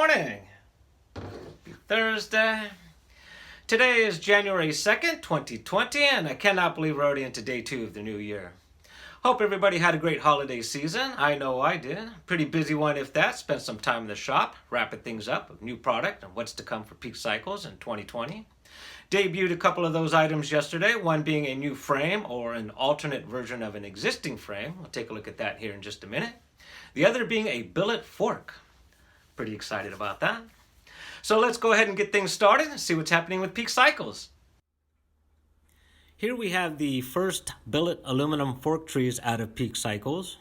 morning. Thursday. Today is January 2nd, 2020, and I cannot believe we're already into day 2 of the new year. Hope everybody had a great holiday season. I know I did. Pretty busy one if that. Spent some time in the shop, wrapping things up with new product and what's to come for Peak Cycles in 2020. Debuted a couple of those items yesterday, one being a new frame or an alternate version of an existing frame. We'll take a look at that here in just a minute. The other being a billet fork. Pretty excited about that. So let's go ahead and get things started and see what's happening with Peak Cycles. Here we have the first billet aluminum fork trees out of Peak Cycles,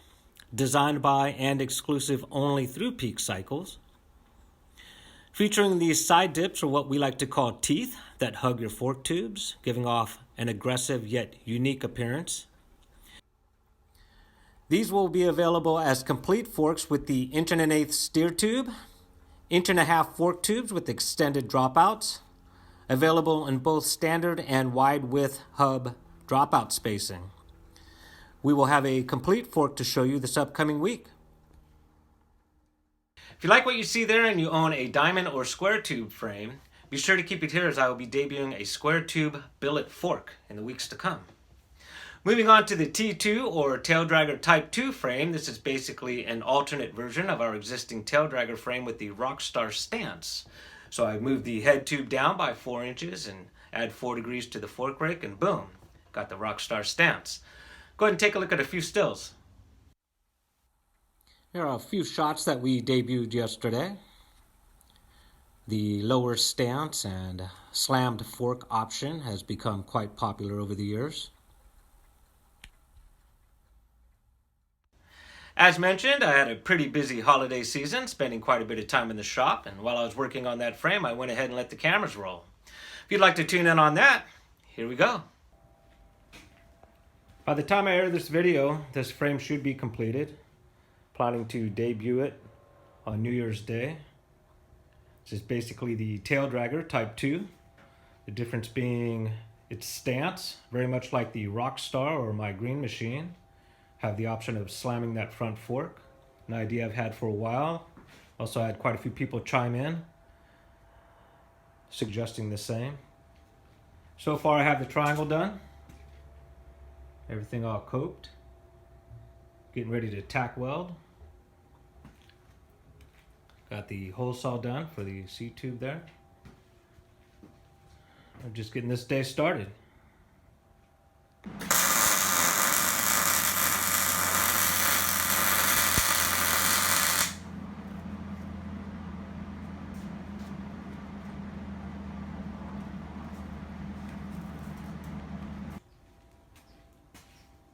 designed by and exclusive only through Peak Cycles. Featuring these side dips, or what we like to call teeth, that hug your fork tubes, giving off an aggressive yet unique appearance. These will be available as complete forks with the 1.1" steer tube, 1.5" fork tubes with extended dropouts, available in both standard and wide width hub dropout spacing. We will have a complete fork to show you this upcoming week. If you like what you see there and you own a diamond or square tube frame, be sure to keep it here as I will be debuting a square tube billet fork in the weeks to come. Moving on to the T2 or Taildragger Type2 frame, this is basically an alternate version of our existing Taildragger frame with the Rockstar stance. So I moved the head tube down by 4 inches and add 4 degrees to the fork rake and boom, got the Rockstar stance. Go ahead and take a look at a few stills. Here are a few shots that we debuted yesterday. The lower stance and slammed fork option has become quite popular over the years. As mentioned, I had a pretty busy holiday season, spending quite a bit of time in the shop, and while I was working on that frame, I went ahead and let the cameras roll. If you'd like to tune in on that, here we go. By the time I air this video, this frame should be completed. Planning to debut it on New Year's Day. This is basically the Taildragger Type2. The difference being its stance, very much like the Rockstar or my green machine. Have the option of slamming that front fork, an idea I've had for a while. Also had quite a few people chime in, suggesting the same. So far I have the triangle done. Everything all coped. Getting ready to tack weld. Got the hole saw done for the C-tube there. I'm just getting this day started.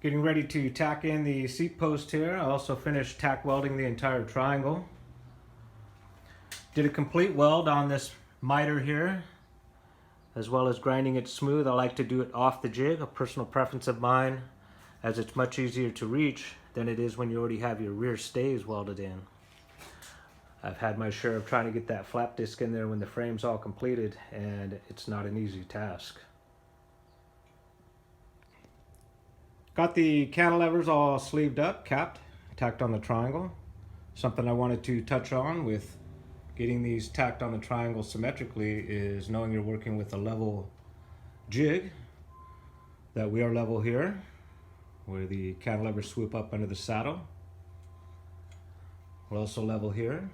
Getting ready to tack in the seat post here. I also finished tack welding the entire triangle. Did a complete weld on this miter here, as well as grinding it smooth. I like to do it off the jig, a personal preference of mine, as it's much easier to reach than it is when you already have your rear stays welded in. I've had my share of trying to get that flap disc in there when the frame's all completed, and it's not an easy task. Got the cantilevers all sleeved up, capped, tacked on the triangle. Something I wanted to touch on with getting these tacked on the triangle symmetrically is knowing you're working with a level jig, that we are level here, where the cantilevers swoop up under the saddle. We're also level here,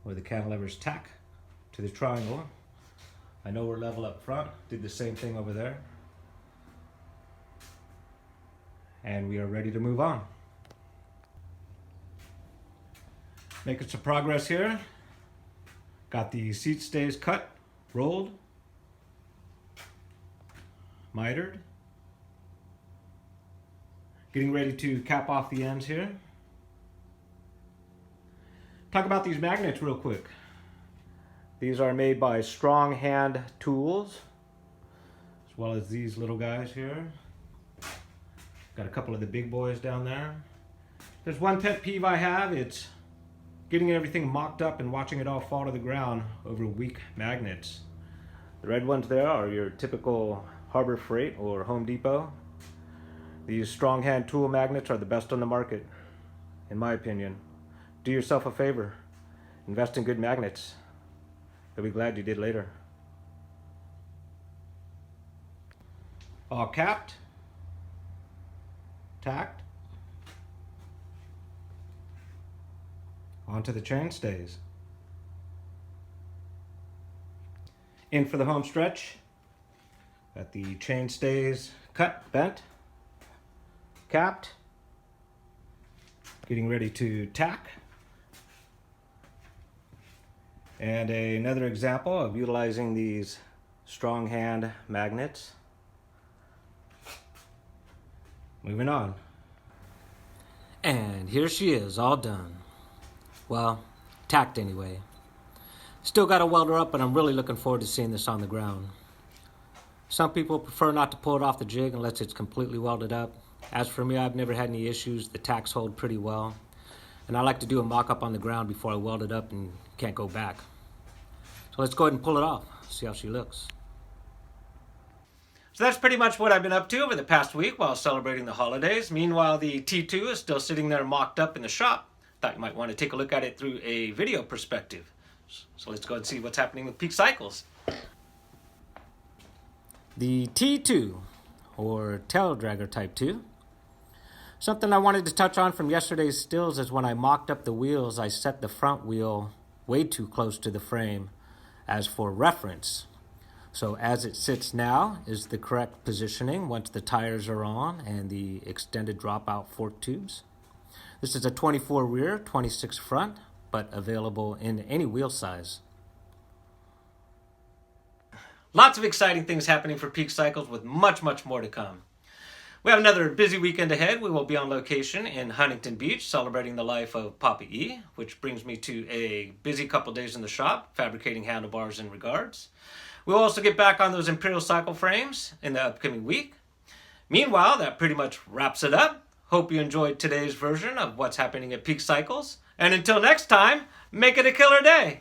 where the cantilevers tack to the triangle. I know we're level up front, did the same thing over there. And we are ready to move on. Making some progress here. Got the seat stays cut, rolled, mitered. Getting ready to cap off the ends here. Talk about these magnets real quick. These are made by Strong Hand Tools, as well as these little guys here. Got a couple of the big boys down there. There's one pet peeve I have. It's getting everything mocked up and watching it all fall to the ground over weak magnets. The red ones there are your typical Harbor Freight or Home Depot. These Strong Hand tool magnets are the best on the market, in my opinion. Do yourself a favor. Invest in good magnets. You'll be glad you did later. All capped, tacked, onto the chain stays. In for the home stretch. Got the chain stays cut, bent, capped, getting ready to tack. And another example of utilizing these strong hand magnets. Moving on. And here she is, all done. Well, tacked anyway. Still got to weld her up, but I'm really looking forward to seeing this on the ground. Some people prefer not to pull it off the jig unless it's completely welded up. As for me, I've never had any issues. The tacks hold pretty well. And I like to do a mock-up on the ground before I weld it up and can't go back. So let's go ahead and pull it off, see how she looks. So that's pretty much what I've been up to over the past week while celebrating the holidays. Meanwhile, the T2 is still sitting there mocked up in the shop. Thought you might want to take a look at it through a video perspective. So let's go and see what's happening with Peak Cycles. The T2, or Taildragger Type2. Something I wanted to touch on from yesterday's stills is when I mocked up the wheels, I set the front wheel way too close to the frame as for reference. So as it sits now is the correct positioning once the tires are on and the extended dropout fork tubes. This is a 24 rear, 26 front, but available in any wheel size. Lots of exciting things happening for Peak Cycles with much more to come. We have another busy weekend ahead. We will be on location in Huntington Beach celebrating the life of Papa E, which brings me to a busy couple days in the shop fabricating handlebars and regards. We'll also get back on those Imperial Cycle frames in the upcoming week. Meanwhile, that pretty much wraps it up. Hope you enjoyed today's version of what's happening at Peak Cycles. And until next time, make it a killer day.